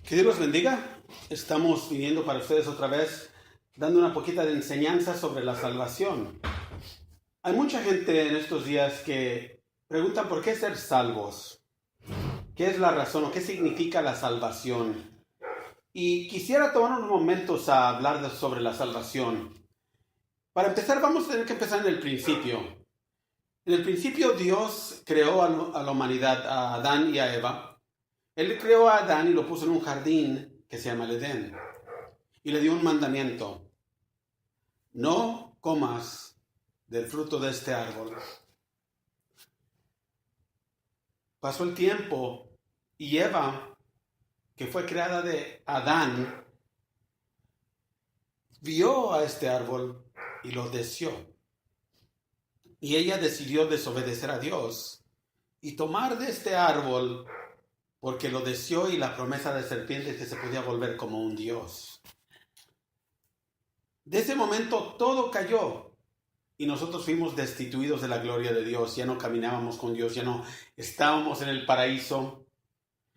Que Dios los bendiga. Estamos viniendo para ustedes otra vez, dando una poquita de enseñanza sobre la salvación. Hay mucha gente en estos días que preguntan por qué ser salvos, qué es la razón o qué significa la salvación. Y quisiera tomar unos momentos a hablar sobre la salvación. Para empezar, vamos a tener que empezar en el principio. En el principio Dios creó a la humanidad, a Adán y a Eva. Él creó a Adán y lo puso en un jardín que se llama el Edén. Y le dio un mandamiento. No comas del fruto de este árbol. Pasó el tiempo y Eva, que fue creada de Adán, vio a este árbol y lo deseó. Y ella decidió desobedecer a Dios y tomar de este árbol porque lo deseó y la promesa de serpiente que se podía volver como un dios. De ese momento todo cayó y nosotros fuimos destituidos de la gloria de Dios. Ya no caminábamos con Dios, ya no estábamos en el paraíso.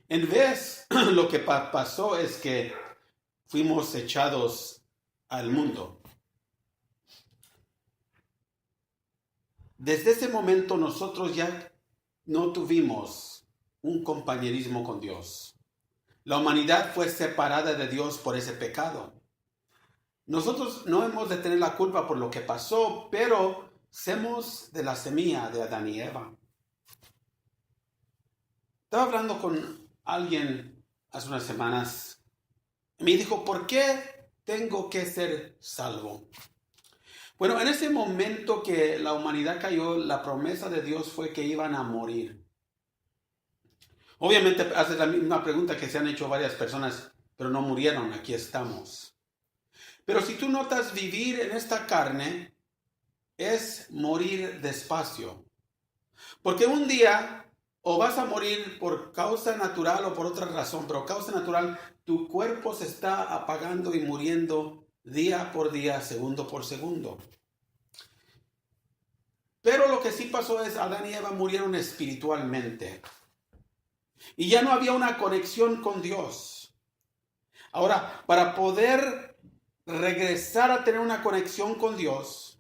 En vez, lo que pasó es que fuimos echados al mundo. Desde ese momento nosotros ya no tuvimos un compañerismo con Dios. La humanidad fue separada de Dios por ese pecado. Nosotros no hemos de tener la culpa por lo que pasó, pero somos de la semilla de Adán y Eva. Estaba hablando con alguien hace unas semanas y me dijo, ¿por qué tengo que ser salvo? Bueno, en ese momento que la humanidad cayó, la promesa de Dios fue que iban a morir. Obviamente hace la misma pregunta que se han hecho varias personas, pero no murieron, aquí estamos. Pero si tú notas, vivir en esta carne es morir despacio. Porque un día o vas a morir por causa natural o por otra razón, pero causa natural, tu cuerpo se está apagando y muriendo día por día, segundo por segundo. Pero lo que sí pasó es Adán y Eva murieron espiritualmente. Y ya no había una conexión con Dios. Ahora, para poder regresar a tener una conexión con Dios,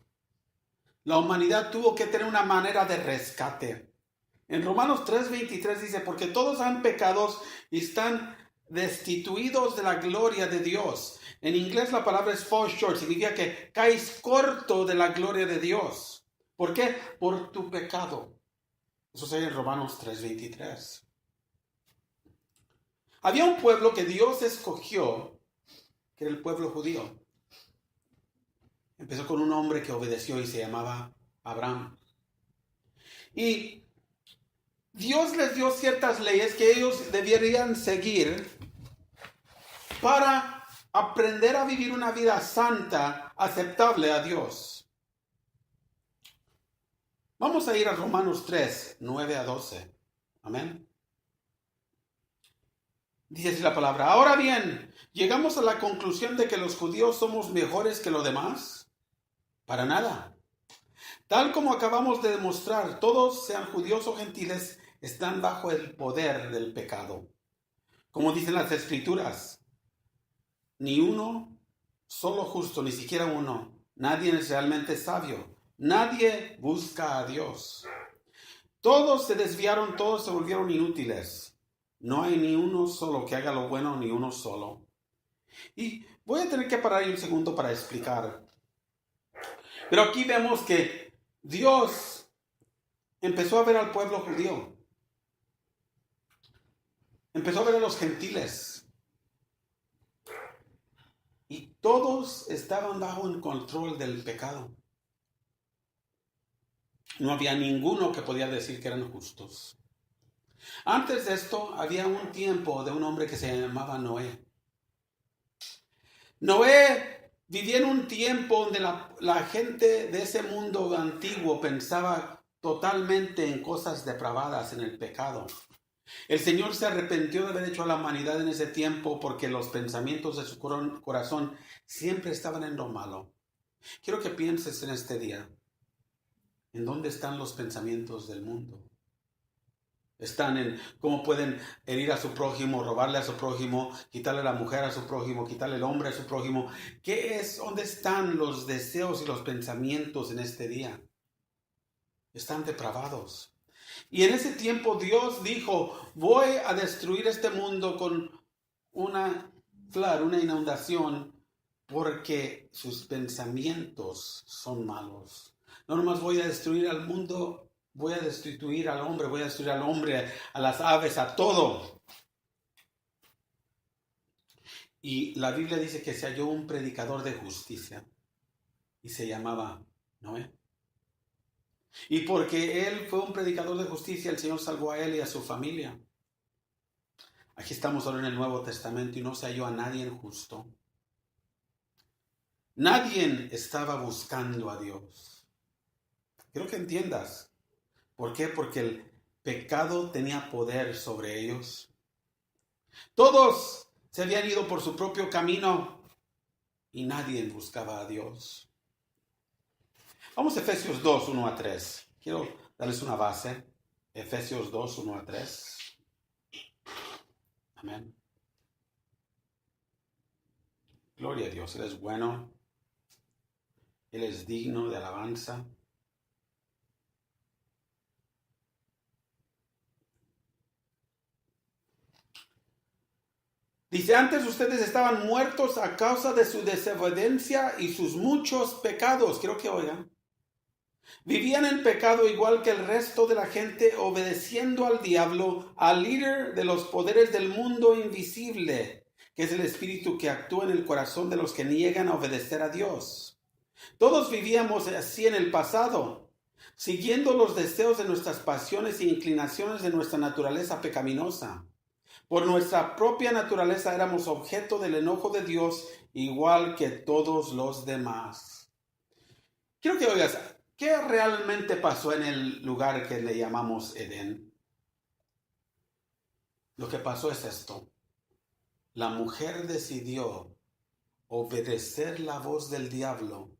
la humanidad tuvo que tener una manera de rescate. En Romanos 3:23 dice, porque todos han pecado y están destituidos de la gloria de Dios. En inglés la palabra es fall short, significa que caes corto de la gloria de Dios. ¿Por qué? Por tu pecado. Eso se en Romanos 3:23. Había un pueblo que Dios escogió, que era el pueblo judío. Empezó con un hombre que obedeció y se llamaba Abraham. Y Dios les dio ciertas leyes que ellos deberían seguir para aprender a vivir una vida santa, aceptable a Dios. Vamos a ir a Romanos 3, 9 a 12. Amén. Dice así la palabra. Ahora bien, ¿llegamos a la conclusión de que los judíos somos mejores que los demás? Para nada. Tal como acabamos de demostrar, todos, sean judíos o gentiles, están bajo el poder del pecado. Como dicen las Escrituras, ni uno solo justo, ni siquiera uno. Nadie es realmente sabio. Nadie busca a Dios. Todos se desviaron, todos se volvieron inútiles. No hay ni uno solo que haga lo bueno, ni uno solo. Y voy a tener que parar ahí un segundo para explicar. Pero aquí vemos que Dios empezó a ver al pueblo judío. Empezó a ver a los gentiles. Y todos estaban bajo el control del pecado. No había ninguno que podía decir que eran justos. Antes de esto, había un tiempo de un hombre que se llamaba Noé. Noé vivía en un tiempo donde la gente de ese mundo antiguo pensaba totalmente en cosas depravadas, en el pecado. El Señor se arrepintió de haber hecho a la humanidad en ese tiempo porque los pensamientos de su corazón siempre estaban en lo malo. Quiero que pienses en este día. ¿En dónde están los pensamientos del mundo? Están en cómo pueden herir a su prójimo, robarle a su prójimo, quitarle la mujer a su prójimo, quitarle el hombre a su prójimo. ¿Dónde están los deseos y los pensamientos en este día? Están depravados. Y en ese tiempo Dios dijo, voy a destruir este mundo con una inundación, porque sus pensamientos son malos. No nomás voy a destruir al mundo, voy a destituir al hombre, voy a destruir al hombre, a las aves, a todo. Y la Biblia dice que se halló un predicador de justicia y se llamaba Noé. Y porque él fue un predicador de justicia, el Señor salvó a él y a su familia. Aquí estamos ahora en el Nuevo Testamento y no se halló a nadie justo. Nadie estaba buscando a Dios. Quiero que entiendas. ¿Por qué? Porque el pecado tenía poder sobre ellos. Todos se habían ido por su propio camino y nadie buscaba a Dios. Vamos a Efesios 2, 1 a 3. Quiero darles una base. Efesios 2, 1 a 3. Amén. Gloria a Dios. Él es bueno. Él es digno de alabanza. Dice, antes ustedes estaban muertos a causa de su desobediencia y sus muchos pecados. Quiero que oigan. Vivían en pecado igual que el resto de la gente, obedeciendo al diablo, al líder de los poderes del mundo invisible, que es el espíritu que actúa en el corazón de los que niegan a obedecer a Dios. Todos vivíamos así en el pasado, siguiendo los deseos de nuestras pasiones e inclinaciones de nuestra naturaleza pecaminosa. Por nuestra propia naturaleza éramos objeto del enojo de Dios, igual que todos los demás. Quiero que oigas, ¿qué realmente pasó en el lugar que le llamamos Edén? Lo que pasó es esto. La mujer decidió obedecer la voz del diablo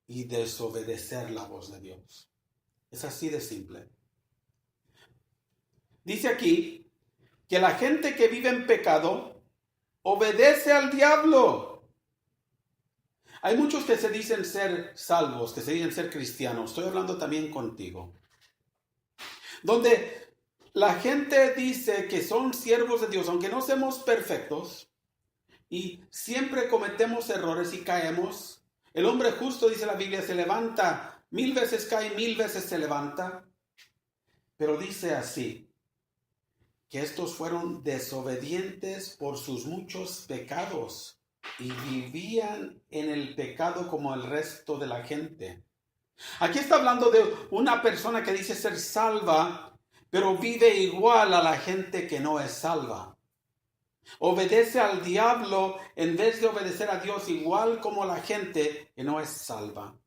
y desobedecer la voz de Dios. Es así de simple. Dice aquí que la gente que vive en pecado obedece al diablo. Hay muchos que se dicen ser salvos, que se dicen ser cristianos. Estoy hablando también contigo. Donde la gente dice que son siervos de Dios, aunque no seamos perfectos y siempre cometemos errores y caemos. El hombre justo, dice la Biblia, se levanta 1000 veces, cae 1000 veces, se levanta. Pero dice así, que estos fueron desobedientes por sus muchos pecados y vivían en el pecado como el resto de la gente. Aquí está hablando de una persona que dice ser salva, pero vive igual a la gente que no es salva. Obedece al diablo en vez de obedecer a Dios, igual como la gente que no es salva.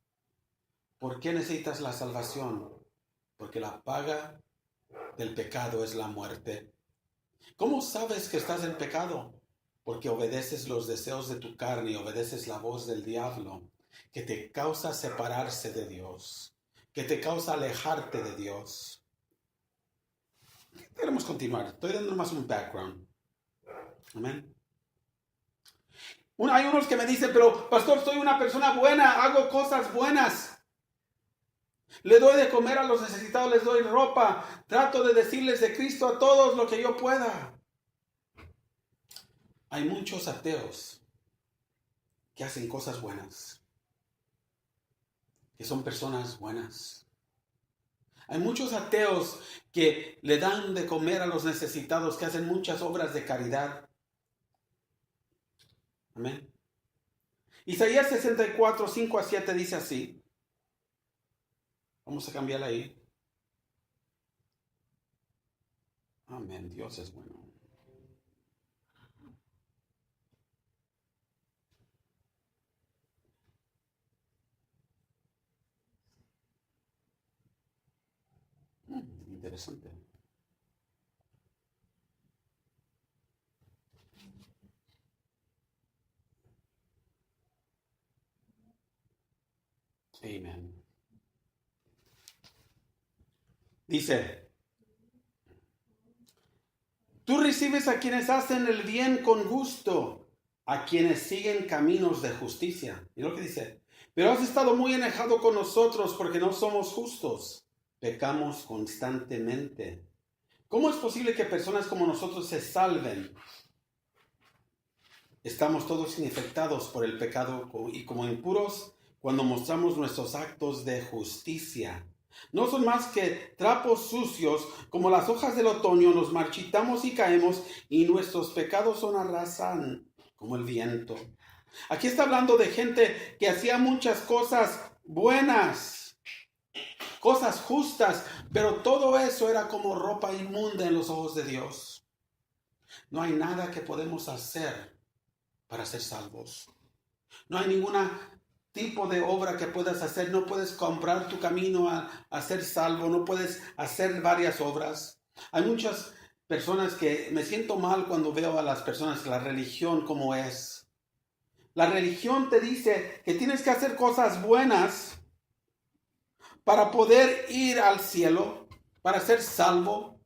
¿Por qué necesitas la salvación? Porque la paga del pecado es la muerte. ¿Cómo sabes que estás en pecado? Porque obedeces los deseos de tu carne y obedeces la voz del diablo, que te causa separarse de Dios, que te causa alejarte de Dios. Queremos continuar. Estoy dando más un background. Amén. Hay unos que me dicen, pero pastor, soy una persona buena, hago cosas buenas. Le doy de comer a los necesitados, les doy ropa, trato de decirles de Cristo a todos lo que yo pueda. Hay muchos ateos que hacen cosas buenas, que son personas buenas. Hay muchos ateos que le dan de comer a los necesitados, que hacen muchas obras de caridad. Amén. Isaías 64, 5 a 7 dice así. Vamos a cambiarla ahí. Amén. Dios es bueno. Interesante. Amén. Dice, Tú recibes a quienes hacen el bien con gusto, a quienes siguen caminos de justicia. Y lo que dice, pero has estado muy enojado con nosotros porque no somos justos. Pecamos constantemente. ¿Cómo es posible que personas como nosotros se salven? Estamos todos infectados por el pecado y como impuros cuando mostramos nuestros actos de justicia. No son más que trapos sucios, como las hojas del otoño, nos marchitamos y caemos, y nuestros pecados son arrasan como el viento. Aquí está hablando de gente que hacía muchas cosas buenas, cosas justas, pero todo eso era como ropa inmunda en los ojos de Dios. No hay nada que podemos hacer para ser salvos. No hay ningún tipo de obra que puedas hacer. No puedes comprar tu camino a ser salvo. No puedes hacer varias obras. Hay muchas personas que me siento mal cuando veo a las personas, la religión como es. La religión te dice que tienes que hacer cosas buenas para poder ir al cielo, para ser salvo.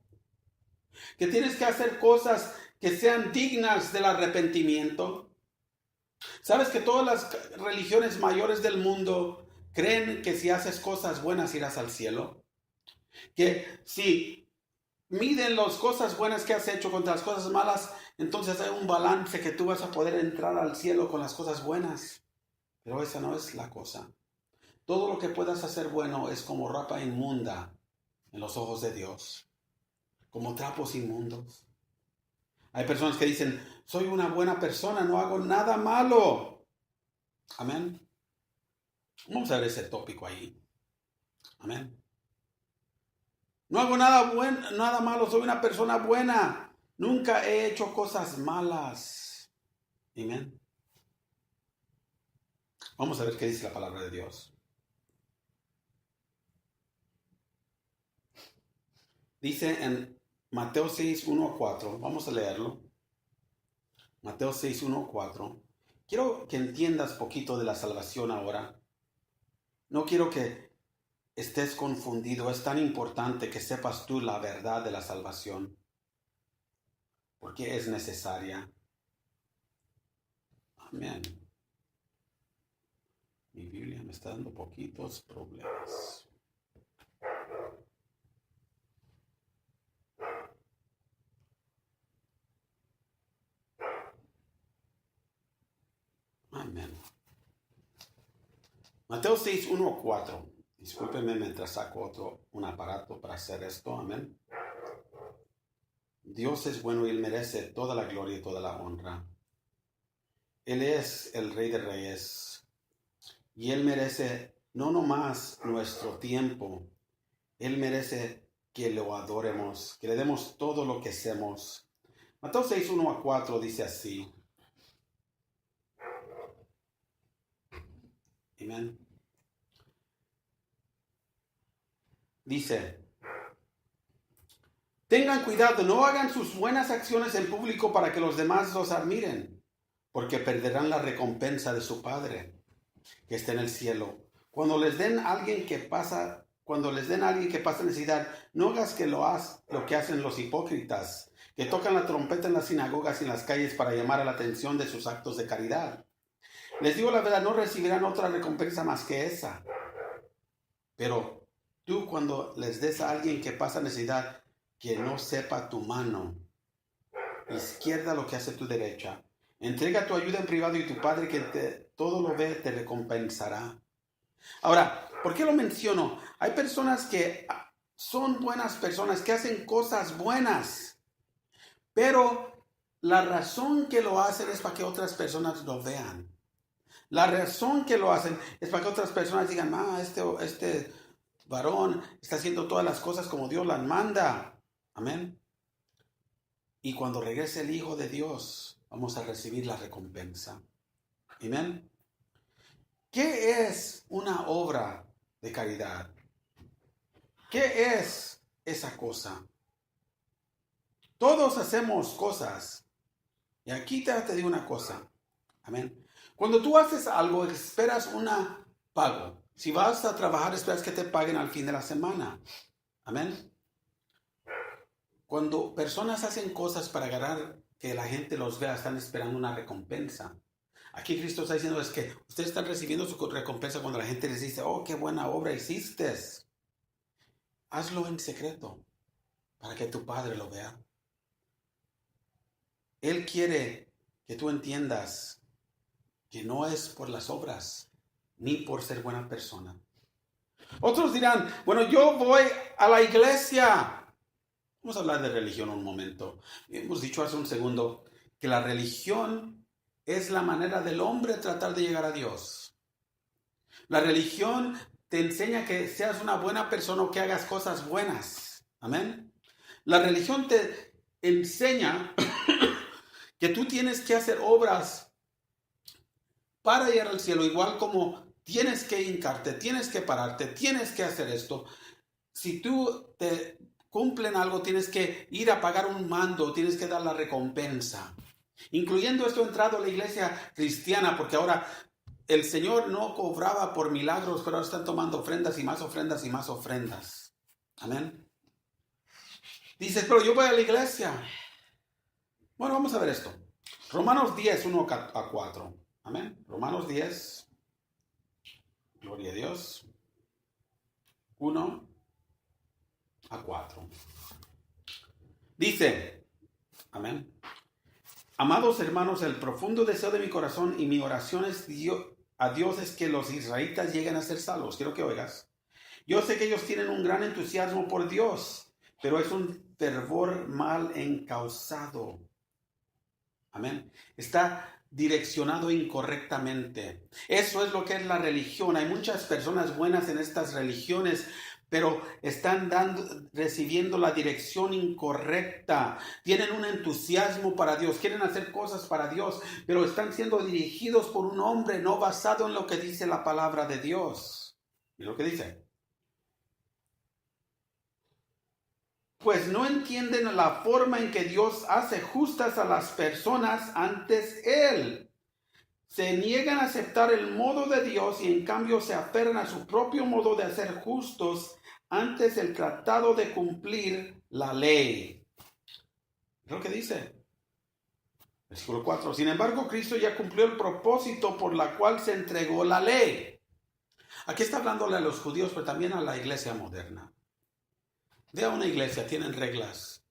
Que tienes que hacer cosas que sean dignas del arrepentimiento. ¿Sabes que todas las religiones mayores del mundo creen que si haces cosas buenas irás al cielo? Que si miden las cosas buenas que has hecho contra las cosas malas, entonces hay un balance que tú vas a poder entrar al cielo con las cosas buenas. Pero esa no es la cosa. Todo lo que puedas hacer bueno es como ropa inmunda en los ojos de Dios, como trapos inmundos. Hay personas que dicen, soy una buena persona, no hago nada malo. Amén. Vamos a ver ese tópico ahí. Amén. No hago nada malo, soy una persona buena. Nunca he hecho cosas malas. Amén. Vamos a ver qué dice la palabra de Dios. Dice en Mateo 6, 1-4. Vamos a leerlo. Mateo 6, 1-4. Quiero que entiendas poquito de la salvación ahora. No quiero que estés confundido. Es tan importante que sepas tú la verdad de la salvación. Porque es necesaria. Amén. Mi Biblia me está dando poquitos problemas. Amén. Mateo 6, 1-4. Discúlpeme mientras saco un aparato para hacer esto. Amén. Dios es bueno y Él merece toda la gloria y toda la honra. Él es el Rey de Reyes. Y Él merece no nomás nuestro tiempo. Él merece que lo adoremos, que le demos todo lo que hacemos. Mateo 6, 1-4 dice así. Amén. Dice, tengan cuidado, no hagan sus buenas acciones en público para que los demás los admiren, porque perderán la recompensa de su Padre que está en el cielo. Cuando les den a alguien que pasa necesidad, no hagas lo que hacen los hipócritas, que tocan la trompeta en las sinagogas y en las calles para llamar la atención de sus actos de caridad. Les digo la verdad, no recibirán otra recompensa más que esa. Pero tú, cuando les des a alguien que pasa necesidad, que no sepa tu mano izquierda lo que hace tu derecha, entrega tu ayuda en privado y tu Padre que todo lo ve te recompensará. Ahora, ¿por qué lo menciono? Hay personas que son buenas personas, que hacen cosas buenas, pero la razón que lo hacen es para que otras personas lo vean. La razón que lo hacen es para que otras personas digan, este varón está haciendo todas las cosas como Dios las manda. Amén. Y cuando regrese el Hijo de Dios, vamos a recibir la recompensa. Amén. ¿Qué es una obra de caridad? ¿Qué es esa cosa? Todos hacemos cosas. Y aquí te digo una cosa. Amén. Cuando tú haces algo, esperas un pago. Si vas a trabajar, esperas que te paguen al fin de la semana. Amén. Cuando personas hacen cosas para agarrar que la gente los vea, están esperando una recompensa. Aquí Cristo está diciendo es que ustedes están recibiendo su recompensa cuando la gente les dice, oh, qué buena obra hiciste. Hazlo en secreto para que tu Padre lo vea. Él quiere que tú entiendas que no es por las obras ni por ser buena persona. Otros dirán, bueno, yo voy a la iglesia. Vamos a hablar de religión un momento. Hemos dicho hace un segundo que la religión es la manera del hombre tratar de llegar a Dios. La religión te enseña que seas una buena persona o que hagas cosas buenas. Amén. La religión te enseña que tú tienes que hacer obras para llegar al cielo, igual como tienes que hincarte, tienes que pararte, tienes que hacer esto. Si tú te cumplen algo, tienes que ir a pagar un mando, tienes que dar la recompensa. Incluyendo esto, he entrado a la iglesia cristiana, porque ahora el Señor no cobraba por milagros, pero ahora están tomando ofrendas y más ofrendas y más ofrendas. Amén. Dices, pero yo voy a la iglesia. Bueno, vamos a ver esto. Romanos 10, 1 a 4. Amén. Romanos 10. Gloria a Dios. 1 a 4. Dice, amén. Amados hermanos, el profundo deseo de mi corazón y mi oración a Dios es que los israelitas lleguen a ser salvos. Quiero que oigas. Yo sé que ellos tienen un gran entusiasmo por Dios, pero es un fervor mal encausado. Amén. Está direccionado incorrectamente. Eso es lo que es la religión. Hay muchas personas buenas en estas religiones, pero están recibiendo la dirección incorrecta. Tienen un entusiasmo para Dios, quieren hacer cosas para Dios, pero están siendo dirigidos por un hombre no basado en lo que dice la palabra de Dios. ¿Y lo que dice? Pues no entienden la forma en que Dios hace justas a las personas antes Él. Se niegan a aceptar el modo de Dios y en cambio se aferran a su propio modo de hacer justos antes el tratado de cumplir la ley. Es lo que dice. Versículo 4. Sin embargo, Cristo ya cumplió el propósito por la cual se entregó la ley. Aquí está hablándole a los judíos, pero también a la iglesia moderna. Ve a una iglesia, tienen reglas.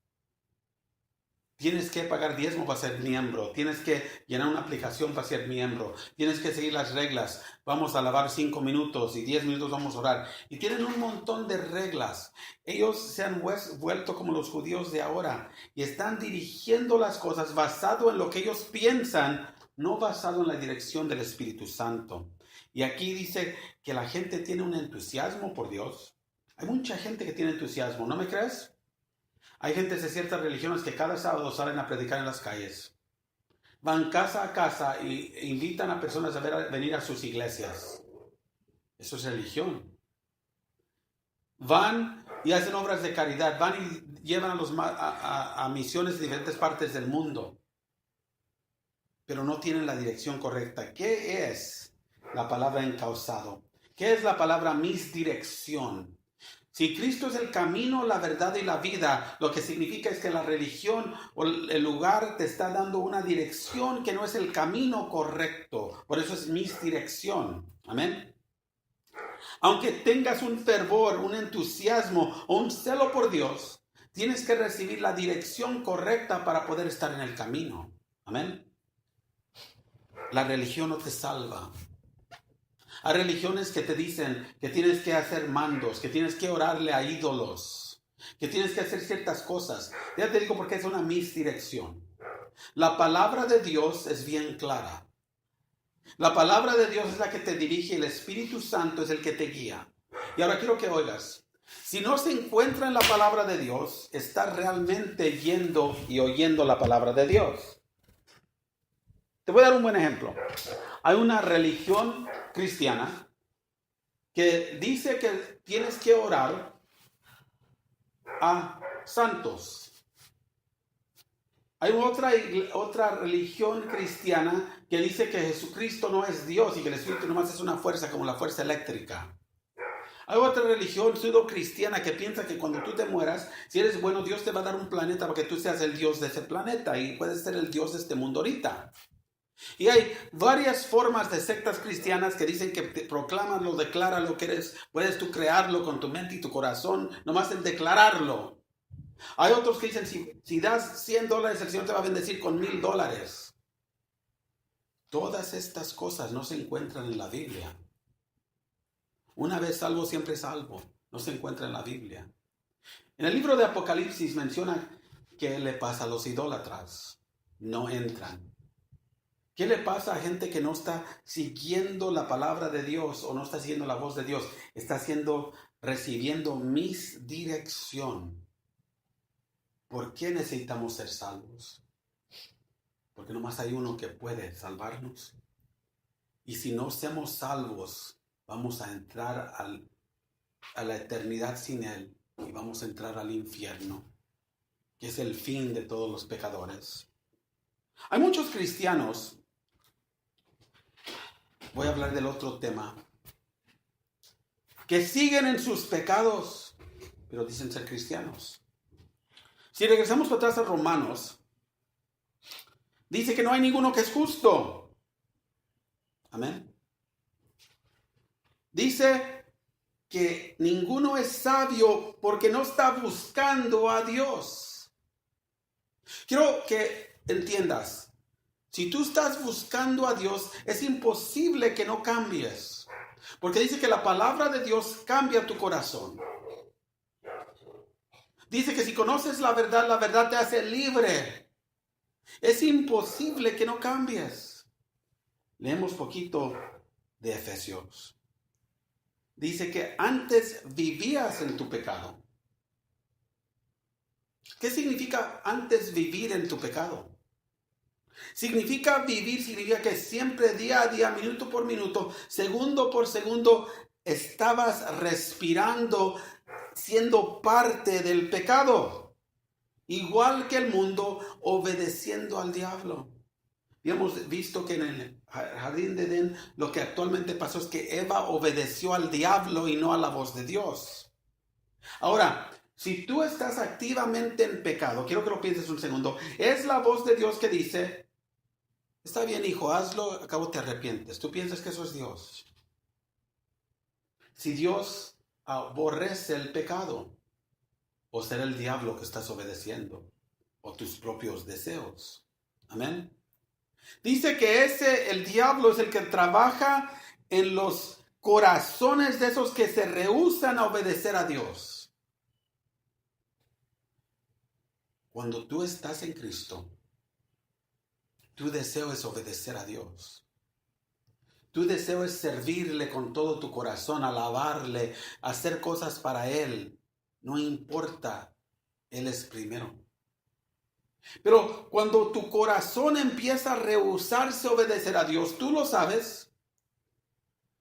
Tienes que pagar diezmo para ser miembro. Tienes que llenar una aplicación para ser miembro. Tienes que seguir las reglas. Vamos a lavar 5 minutos y 10 minutos vamos a orar. Y tienen un montón de reglas. Ellos se han vuelto como los judíos de ahora. Y están dirigiendo las cosas basado en lo que ellos piensan, no basado en la dirección del Espíritu Santo. Y aquí dice que la gente tiene un entusiasmo por Dios. Hay mucha gente que tiene entusiasmo, ¿no me crees? Hay gente de ciertas religiones que cada sábado salen a predicar en las calles. Van casa a casa e invitan a personas a venir a sus iglesias. Eso es religión. Van y hacen obras de caridad. Van y llevan a misiones de diferentes partes del mundo. Pero no tienen la dirección correcta. ¿Qué es la palabra encauzado? ¿Qué es la palabra misdirección? Si Cristo es el camino, la verdad y la vida, lo que significa es que la religión o el lugar te está dando una dirección que no es el camino correcto. Por eso es misdirección. Amén. Aunque tengas un fervor, un entusiasmo o un celo por Dios, tienes que recibir la dirección correcta para poder estar en el camino. Amén. La religión no te salva. Hay religiones que te dicen que tienes que hacer mandos, que tienes que orarle a ídolos, que tienes que hacer ciertas cosas. Ya te digo porque es una misdirección. La palabra de Dios es bien clara. La palabra de Dios es la que te dirige y el Espíritu Santo es el que te guía. Y ahora quiero que oigas. Si no se encuentra en la palabra de Dios, estás realmente yendo y oyendo la palabra de Dios. Te voy a dar un buen ejemplo. Hay una religión cristiana que dice que tienes que orar a santos. Hay otra religión cristiana que dice que Jesucristo no es Dios y que el Espíritu nomás es una fuerza como la fuerza eléctrica. Hay otra religión pseudo-cristiana que piensa que cuando tú te mueras, si eres bueno, Dios te va a dar un planeta para que tú seas el Dios de ese planeta y puedes ser el Dios de este mundo ahorita. Y hay varias formas de sectas cristianas que dicen que te proclaman, lo declaran lo que eres. Puedes tú crearlo con tu mente y tu corazón, nomás en declararlo. Hay otros que dicen, si das $100, el Señor te va a bendecir con $1,000. Todas estas cosas no se encuentran en la Biblia. Una vez salvo, siempre salvo. No se encuentra en la Biblia. En el libro de Apocalipsis menciona qué le pasa a los idólatras. No entran. ¿Qué le pasa a gente que no está siguiendo la palabra de Dios o no está siguiendo la voz de Dios? Está recibiendo misdirección. ¿Por qué necesitamos ser salvos? Porque nomás hay uno que puede salvarnos. Y si no seamos salvos, vamos a entrar a la eternidad sin Él y vamos a entrar al infierno, que es el fin de todos los pecadores. Hay muchos cristianos, voy a hablar del otro tema, que siguen en sus pecados, pero dicen ser cristianos. Si regresamos para atrás a Romanos, dice que no hay ninguno que es justo. Amén. Dice que ninguno es sabio porque no está buscando a Dios. Quiero que entiendas, si tú estás buscando a Dios, es imposible que no cambies. Porque dice que la palabra de Dios cambia tu corazón. Dice que si conoces la verdad te hace libre. Es imposible que no cambies. Leemos poquito de Efesios. Dice que antes vivías en tu pecado. ¿Qué significa antes vivir en tu pecado? Significa que siempre, día a día, minuto por minuto, segundo por segundo, estabas respirando, siendo parte del pecado. Igual que el mundo, obedeciendo al diablo. Y hemos visto que en el jardín de Edén lo que actualmente pasó es que Eva obedeció al diablo y no a la voz de Dios. Ahora, si tú estás activamente en pecado, quiero que lo pienses un segundo, es la voz de Dios que dice, está bien hijo, hazlo, al cabo te arrepientes. Tú piensas que eso es Dios. Si Dios aborrece el pecado, o será el diablo que estás obedeciendo, o tus propios deseos. Amén. Dice que el diablo es el que trabaja en los corazones de esos que se rehúsan a obedecer a Dios. Cuando tú estás en Cristo, tu deseo es obedecer a Dios. Tu deseo es servirle con todo tu corazón, alabarle, hacer cosas para Él. No importa, Él es primero. Pero cuando tu corazón empieza a rehusarse a obedecer a Dios, tú lo sabes.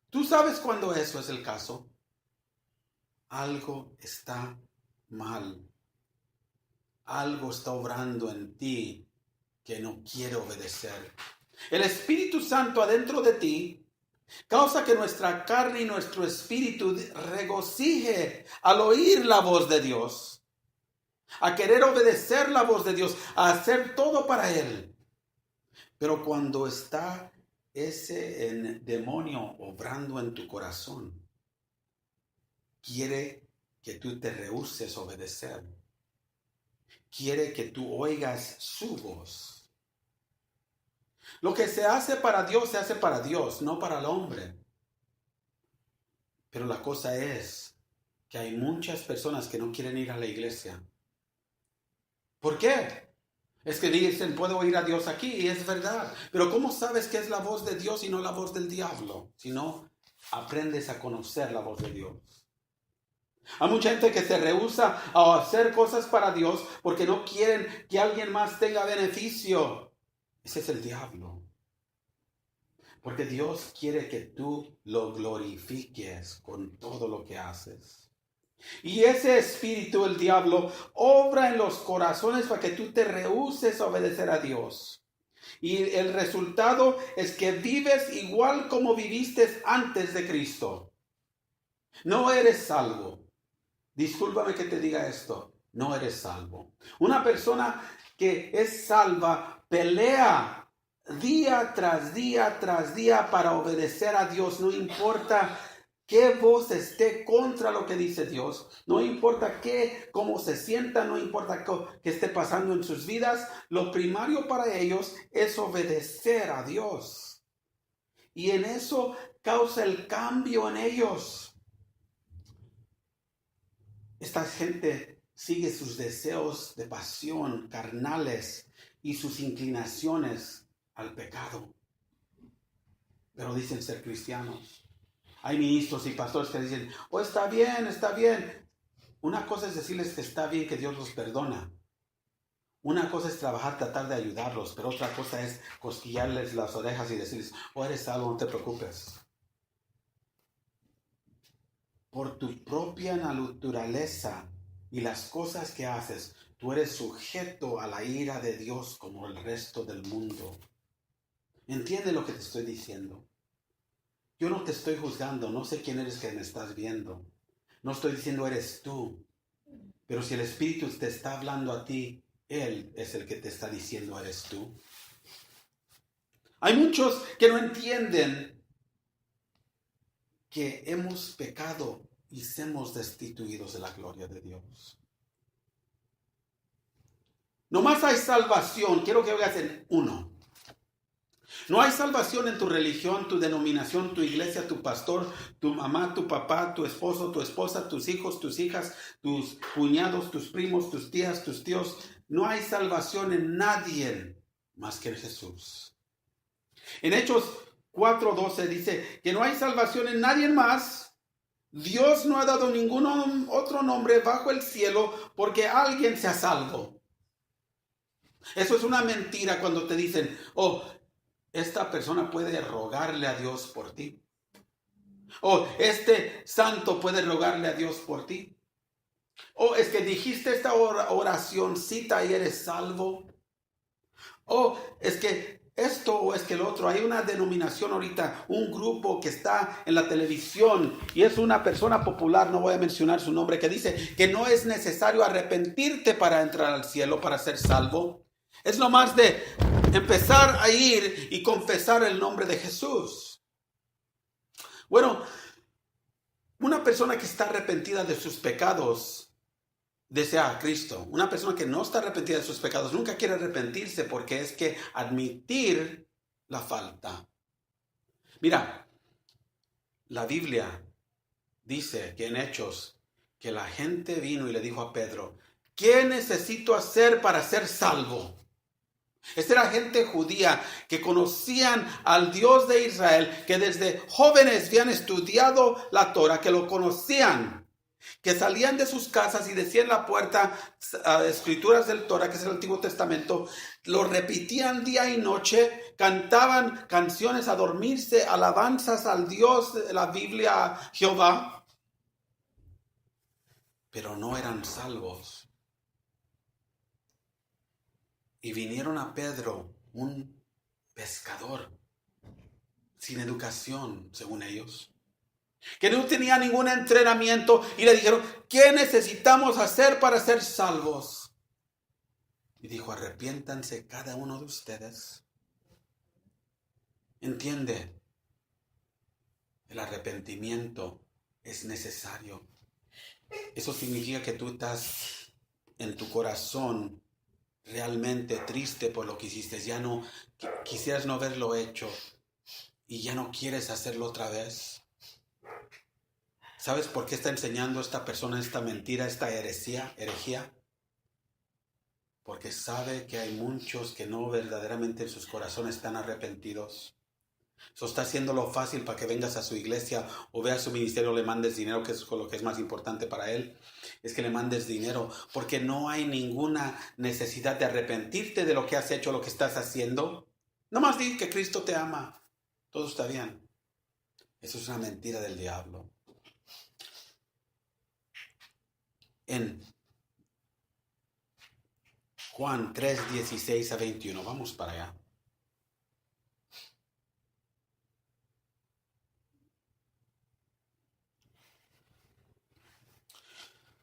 Tú sabes cuando eso es el caso. Algo está mal. Algo está obrando en ti que no quiere obedecer. El Espíritu Santo adentro de ti causa que nuestra carne y nuestro espíritu regocije al oír la voz de Dios, a querer obedecer la voz de Dios, a hacer todo para Él. Pero cuando está ese demonio obrando en tu corazón, quiere que tú te rehuses a obedecer. Quiere que tú oigas su voz. Lo que se hace para Dios, se hace para Dios, no para el hombre. Pero la cosa es que hay muchas personas que no quieren ir a la iglesia. ¿Por qué? Es que dicen, puedo oír a Dios aquí, y es verdad. Pero ¿cómo sabes que es la voz de Dios y no la voz del diablo? Si no, aprendes a conocer la voz de Dios. Hay mucha gente que se rehúsa a hacer cosas para Dios porque no quieren que alguien más tenga beneficio. Ese es el diablo. Porque Dios quiere que tú lo glorifiques con todo lo que haces. Y ese espíritu, el diablo, obra en los corazones para que tú te rehúses a obedecer a Dios. Y el resultado es que vives igual como viviste antes de Cristo. No eres salvo. Discúlpame que te diga esto. No eres salvo. Una persona que es salva pelea día tras día tras día para obedecer a Dios. No importa qué voz esté contra lo que dice Dios. No importa cómo se sienta, no importa qué esté pasando en sus vidas. Lo primario para ellos es obedecer a Dios. Y en eso causa el cambio en ellos. Esta gente sigue sus deseos de pasión carnales y sus inclinaciones al pecado. Pero dicen ser cristianos. Hay ministros y pastores que dicen, oh, está bien, está bien. Una cosa es decirles que está bien, que Dios los perdona. Una cosa es trabajar, tratar de ayudarlos, pero otra cosa es cosquillarles las orejas y decirles, oh, eres salvo, no te preocupes. Por tu propia naturaleza y las cosas que haces, tú eres sujeto a la ira de Dios como el resto del mundo. ¿Entiende lo que te estoy diciendo? Yo no te estoy juzgando, no sé quién eres que me estás viendo. No estoy diciendo eres tú. Pero si el Espíritu te está hablando a ti, Él es el que te está diciendo eres tú. Hay muchos que no entienden que hemos pecado y somos destituidos de la gloria de Dios. Nomás hay salvación, quiero que veas en uno. No hay salvación en tu religión, tu denominación, tu iglesia, tu pastor, tu mamá, tu papá, tu esposo, tu esposa, tus hijos, tus hijas, tus cuñados, tus primos, tus tías, tus tíos. No hay salvación en nadie más que en Jesús. En Hechos 4:12 dice que no hay salvación en nadie más. Dios no ha dado ningún otro nombre bajo el cielo porque alguien sea salvo. Eso es una mentira cuando te dicen, oh, esta persona puede rogarle a Dios por ti. O este santo puede rogarle a Dios por ti. O es que dijiste esta oracióncita y eres salvo. O es que esto o es que el otro. Hay una denominación ahorita, un grupo que está en la televisión y es una persona popular, no voy a mencionar su nombre, que dice que no es necesario arrepentirte para entrar al cielo, para ser salvo. Es lo más de empezar a ir y confesar el nombre de Jesús. Bueno, una persona que está arrepentida de sus pecados desea a Cristo. Una persona que no está arrepentida de sus pecados nunca quiere arrepentirse porque es que admitir la falta. Mira, la Biblia dice que en Hechos que la gente vino y le dijo a Pedro, ¿qué necesito hacer para ser salvo? Esta era gente judía que conocían al Dios de Israel, que desde jóvenes habían estudiado la Torah, que lo conocían, que salían de sus casas y decían en la puerta escrituras del Torah, que es el Antiguo Testamento, lo repetían día y noche, cantaban canciones a dormirse, alabanzas al Dios de la Biblia, Jehová, pero no eran salvos. Y vinieron a Pedro, un pescador, sin educación, según ellos, que no tenía ningún entrenamiento, y le dijeron, ¿qué necesitamos hacer para ser salvos? Y dijo, arrepiéntanse cada uno de ustedes. ¿Entiende? El arrepentimiento es necesario. Eso significa que tú estás en tu corazón realmente triste por lo que hiciste, ya no quisieras no haberlo hecho y ya no quieres hacerlo otra vez. ¿Sabes por qué está enseñando esta persona esta mentira, esta herejía? Porque sabe que hay muchos que no verdaderamente en sus corazones están arrepentidos. Eso está haciéndolo fácil para que vengas a su iglesia o veas su ministerio, le mandes dinero, que es lo que es más importante para él, es que le mandes dinero, porque no hay ninguna necesidad de arrepentirte de lo que has hecho, lo que estás haciendo. Nomás di que Cristo te ama, todo está bien. Eso es una mentira del diablo. En Juan 3:16-21, vamos para allá.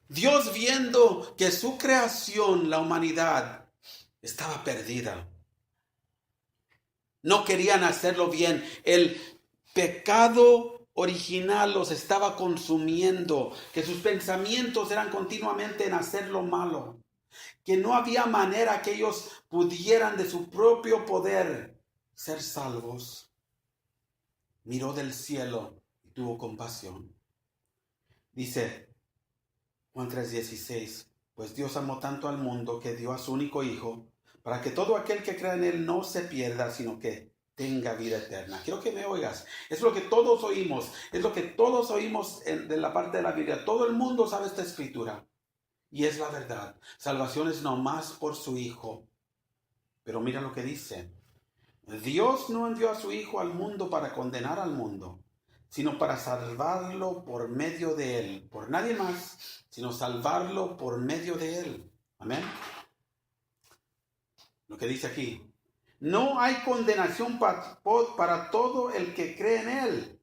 Dios, viendo que su creación, la humanidad, estaba perdida, no querían hacerlo bien. El pecado original los estaba consumiendo, que sus pensamientos eran continuamente en hacer lo malo, que no había manera que ellos pudieran de su propio poder ser salvos. Miró del cielo y tuvo compasión. Dice Juan 3:16, pues Dios amó tanto al mundo que dio a su único Hijo, para que todo aquel que crea en Él no se pierda, sino que tenga vida eterna. Quiero que me oigas. Es lo que todos oímos. Es lo que todos oímos de la parte de la Biblia. Todo el mundo sabe esta escritura. Y es la verdad. Salvación es nomás por su Hijo. Pero mira lo que dice. Dios no envió a su Hijo al mundo para condenar al mundo, sino para salvarlo por medio de Él. Por nadie más, sino salvarlo por medio de Él. Amén. Lo que dice aquí. No hay condenación para todo el que cree en Él,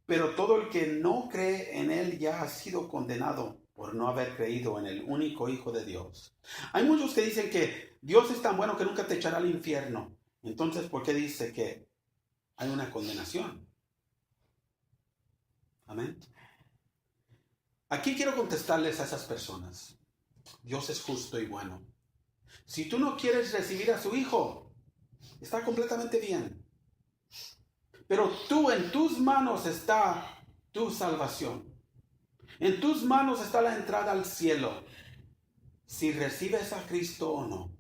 pero todo el que no cree en Él ya ha sido condenado por no haber creído en el único Hijo de Dios. Hay muchos que dicen que Dios es tan bueno que nunca te echará al infierno. Entonces, ¿por qué dice que hay una condenación? Amén. Aquí quiero contestarles a esas personas. Dios es justo y bueno. Si tú no quieres recibir a su Hijo, está completamente bien. Pero en tus manos está tu salvación. En tus manos está la entrada al cielo. Si recibes a Cristo o no.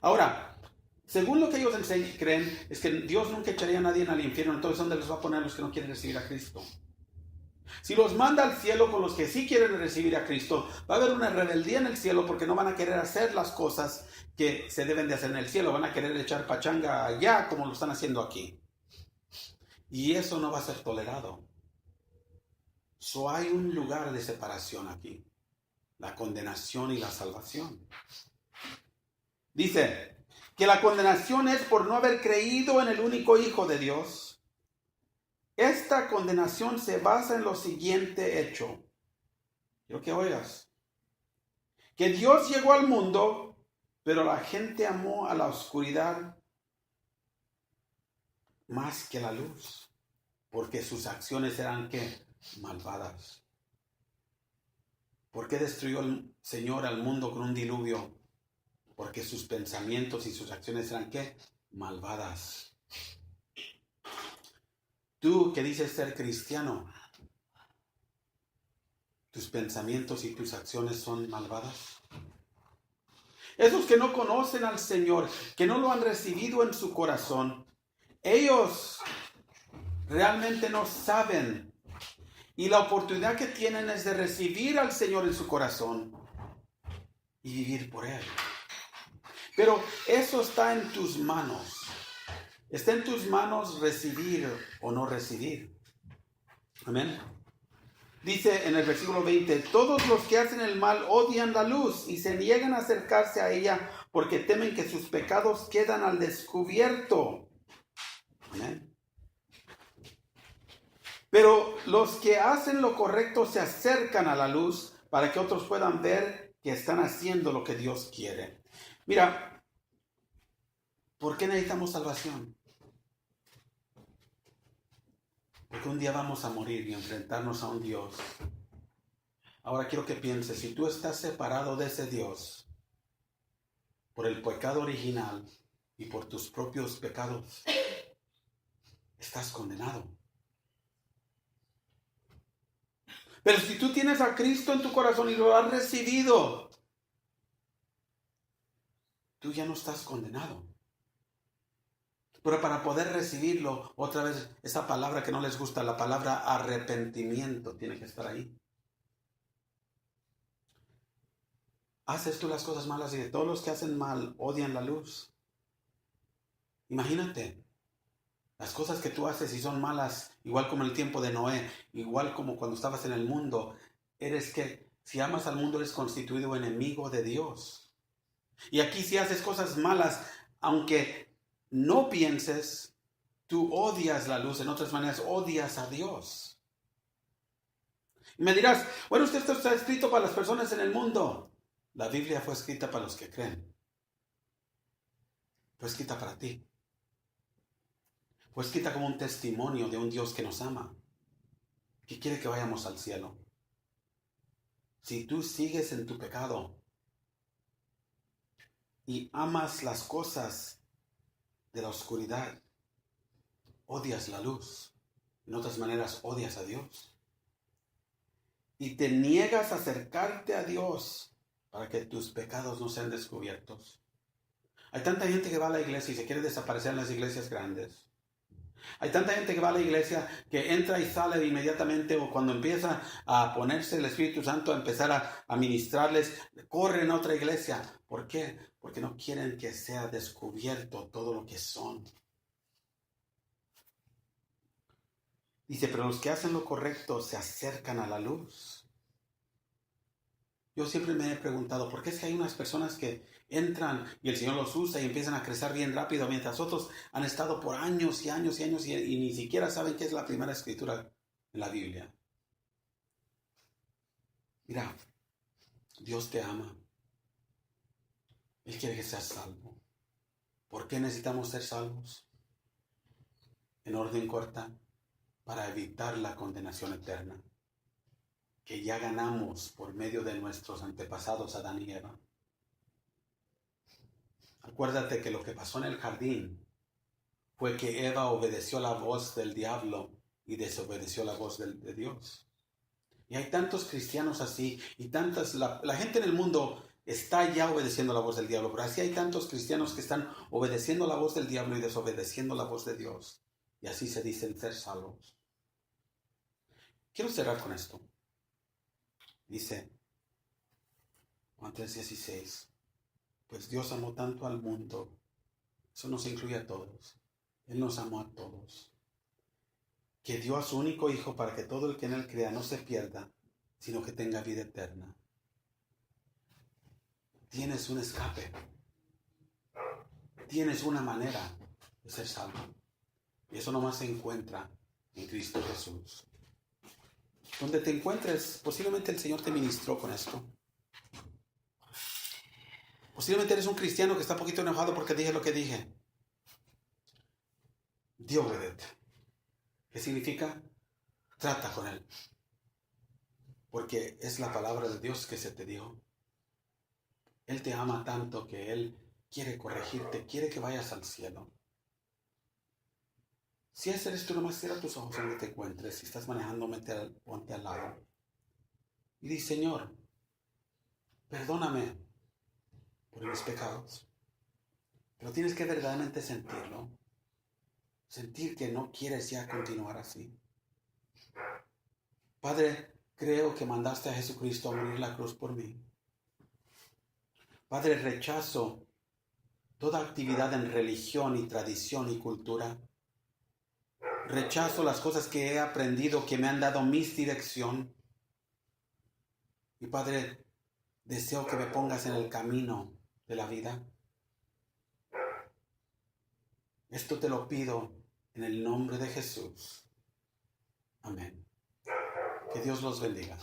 Ahora, según lo que ellos creen, es que Dios nunca echaría a nadie al infierno. Entonces, ¿dónde les va a poner a los que no quieren recibir a Cristo? Si los manda al cielo con los que sí quieren recibir a Cristo, va a haber una rebeldía en el cielo porque no van a querer hacer las cosas que se deben de hacer en el cielo. Van a querer echar pachanga allá como lo están haciendo aquí. Y eso no va a ser tolerado. Hay un lugar de separación aquí. La condenación y la salvación. Dice que la condenación es por no haber creído en el único Hijo de Dios. Esta condenación se basa en lo siguiente hecho. Quiero que oigas. Que Dios llegó al mundo, pero la gente amó a la oscuridad más que la luz, porque sus acciones eran ¿qué? Malvadas. ¿Por qué destruyó el Señor al mundo con un diluvio? Porque sus pensamientos y sus acciones eran ¿qué? Malvadas. Tú que dices ser cristiano, ¿tus pensamientos y tus acciones son malvadas? Esos que no conocen al Señor, que no lo han recibido en su corazón, ellos realmente no saben. Y la oportunidad que tienen es de recibir al Señor en su corazón y vivir por Él. Pero eso está en tus manos. Está en tus manos recibir o no recibir. Amén. Dice en el versículo 20, todos los que hacen el mal odian la luz y se niegan a acercarse a ella porque temen que sus pecados quedan al descubierto. Amén. Pero los que hacen lo correcto se acercan a la luz para que otros puedan ver que están haciendo lo que Dios quiere. Mira, ¿por qué necesitamos salvación? Porque un día vamos a morir y enfrentarnos a un Dios. Ahora quiero que pienses, si tú estás separado de ese Dios por el pecado original y por tus propios pecados, estás condenado. Pero si tú tienes a Cristo en tu corazón y lo has recibido, tú ya no estás condenado. Pero para poder recibirlo, otra vez, esa palabra que no les gusta, la palabra arrepentimiento, tiene que estar ahí. Haces tú las cosas malas y de todos los que hacen mal odian la luz. Imagínate, las cosas que tú haces y son malas, igual como en el tiempo de Noé, igual como cuando estabas en el mundo, eres que, si amas al mundo, eres constituido enemigo de Dios. Y aquí si haces cosas malas, aunque no pienses, tú odias la luz, en otras maneras odias a Dios. Y me dirás, bueno, esto está escrito para las personas en el mundo. La Biblia fue escrita para los que creen. Fue escrita para ti. Fue escrita como un testimonio de un Dios que nos ama, que quiere que vayamos al cielo. Si tú sigues en tu pecado y amas las cosas de la oscuridad, odias la luz. En otras maneras, odias a Dios. Y te niegas a acercarte a Dios para que tus pecados no sean descubiertos. Hay tanta gente que va a la iglesia y se quiere desaparecer en las iglesias grandes. Hay tanta gente que va a la iglesia que entra y sale inmediatamente, o cuando empieza a ponerse el Espíritu Santo a empezar a ministrarles, corren a otra iglesia. ¿Por qué? Porque no quieren que sea descubierto todo lo que son. Dice, pero los que hacen lo correcto se acercan a la luz. Yo siempre me he preguntado, ¿por qué es que hay unas personas que entran y el Señor los usa y empiezan a crecer bien rápido, mientras otros han estado por años y años y años y ni siquiera saben qué es la primera escritura en la Biblia? Mira, Dios te ama. Él quiere que seas salvo. ¿Por qué necesitamos ser salvos? En orden corta, para evitar la condenación eterna que ya ganamos por medio de nuestros antepasados Adán y Eva. Acuérdate que lo que pasó en el jardín fue que Eva obedeció la voz del diablo y desobedeció la voz de Dios. Y hay tantos cristianos así, y tantas, la gente en el mundo está ya obedeciendo la voz del diablo, pero así hay tantos cristianos que están obedeciendo la voz del diablo y desobedeciendo la voz de Dios. Y así se dicen ser salvos. Quiero cerrar con esto. Dice Juan 3:16, pues Dios amó tanto al mundo, eso nos incluye a todos, Él nos amó a todos, que dio a su único Hijo para que todo el que en Él crea no se pierda, sino que tenga vida eterna. Tienes un escape, tienes una manera de ser salvo, y eso nomás se encuentra en Cristo Jesús. Donde te encuentres, posiblemente el Señor te ministró con esto. Posiblemente eres un cristiano que está un poquito enojado porque dije lo que dije. Deal with it. ¿Qué significa? Trata con Él. Porque es la palabra de Dios que se te dio. Él te ama tanto que Él quiere corregirte, quiere que vayas al cielo. Si ese eres tú, nomás cierra tus ojos donde te encuentres. Si estás manejando, ponte al lado. Y di, Señor, perdóname por mis pecados. Pero tienes que verdaderamente sentirlo. Sentir que no quieres ya continuar así. Padre, creo que mandaste a Jesucristo a morir en la cruz por mí. Padre, rechazo toda actividad en religión y tradición y cultura. Rechazo las cosas que he aprendido, que me han dado misdirección. Y Padre, deseo que me pongas en el camino de la vida. Esto te lo pido en el nombre de Jesús. Amén. Que Dios los bendiga.